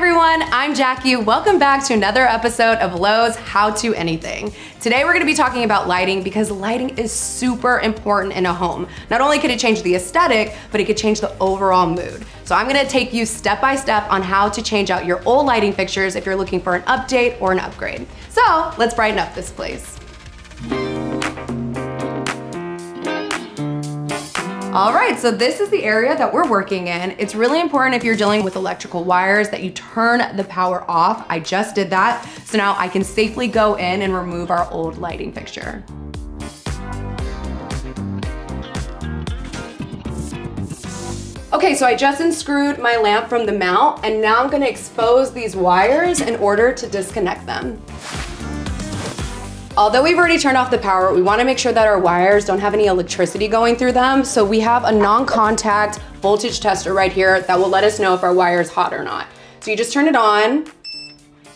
everyone, I'm Jackie. Welcome back to another episode of Lowe's How to Anything. Today we're gonna be talking about lighting because lighting is super important in a home. Not only could it change the aesthetic, but it could change the overall mood. So I'm gonna take you step by step on how to change out your old lighting fixtures if you're looking for an update or an upgrade. So let's brighten up this place. All right, so this is the area that we're working in. It's really important if you're dealing with electrical wires that you turn the power off. I just did that, so now I can safely go in and remove our old lighting fixture. Okay, so I just unscrewed my lamp from the mount, and now I'm gonna expose these wires in order to disconnect them. Although we've already turned off the power, we wanna make sure that our wires don't have any electricity going through them, so we have a non-contact voltage tester right here that will let us know if our wire is hot or not. So you just turn it on,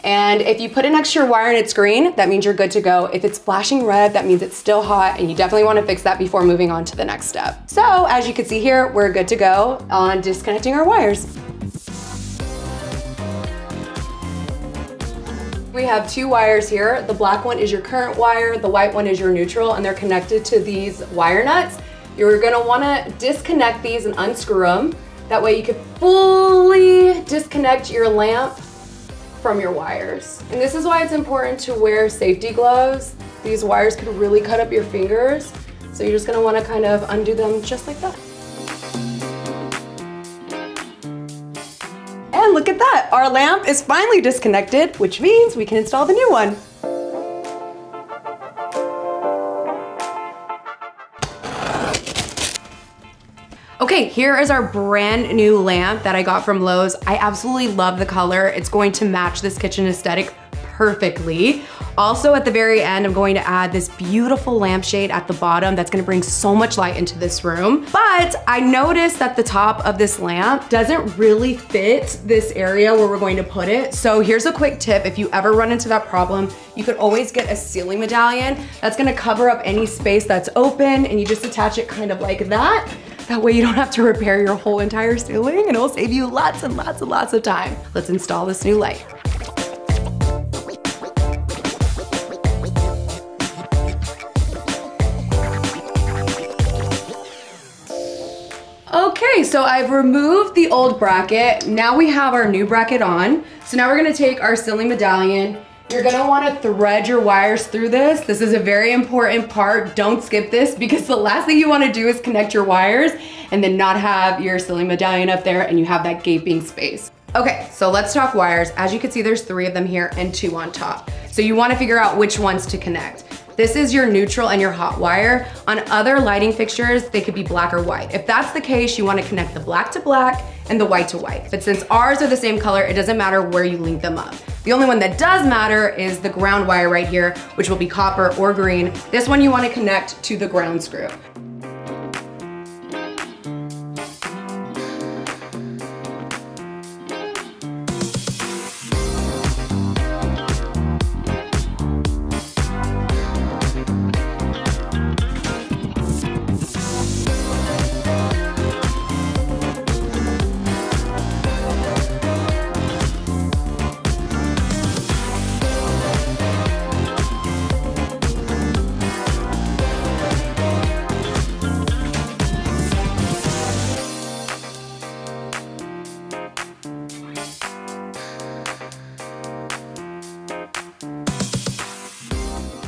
and if you put an extra wire in its green, that means you're good to go. If it's flashing red, that means it's still hot, and you definitely wanna fix that before moving on to the next step. So as you can see here, we're good to go on disconnecting our wires. We have two wires here. The black one is your current wire, the white one is your neutral, and they're connected to these wire nuts. You're gonna wanna disconnect these and unscrew them. That way you can fully disconnect your lamp from your wires. And this is why it's important to wear safety gloves. These wires could really cut up your fingers. So you're just gonna wanna kind of undo them just like that. And look at that, our lamp is finally disconnected, which means we can install the new one. Okay, here is our brand new lamp that I got from Lowe's. I absolutely love the color. It's going to match this kitchen aesthetic perfectly. Also at the very end, I'm going to add this beautiful lampshade at the bottom that's gonna bring so much light into this room. But I noticed that the top of this lamp doesn't really fit this area where we're going to put it. So here's a quick tip. If you ever run into that problem, you could always get a ceiling medallion that's gonna cover up any space that's open, and you just attach it kind of like that. That way you don't have to repair your whole entire ceiling, and it'll save you lots and lots and lots of time. Let's install this new light. Okay, so I've removed the old bracket. Now we have our new bracket on. So now we're gonna take our ceiling medallion. You're gonna wanna thread your wires through this. This is a very important part. Don't skip this, because the last thing you wanna do is connect your wires and then not have your ceiling medallion up there and you have that gaping space. Okay, so let's talk wires. As you can see, there's 3 of them here and 2 on top. So you wanna figure out which ones to connect. This is your neutral and your hot wire. On other lighting fixtures, they could be black or white. If that's the case, you wanna connect the black to black and the white to white. But since ours are the same color, it doesn't matter where you link them up. The only one that does matter is the ground wire right here, which will be copper or green. This one you wanna connect to the ground screw.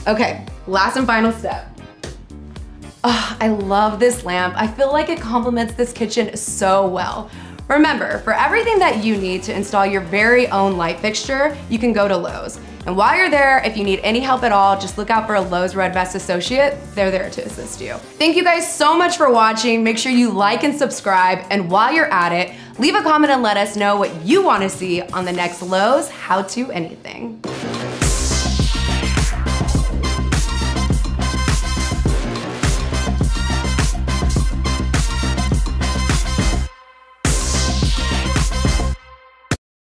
Okay, last and final step. Oh, I love this lamp. I feel like it complements this kitchen so well. Remember, for everything that you need to install your very own light fixture, you can go to Lowe's. And while you're there, if you need any help at all, just look out for a Lowe's Red Vest associate. They're there to assist you. Thank you guys so much for watching. Make sure you like and subscribe. And while you're at it, leave a comment and let us know what you want to see on the next Lowe's How to Anything.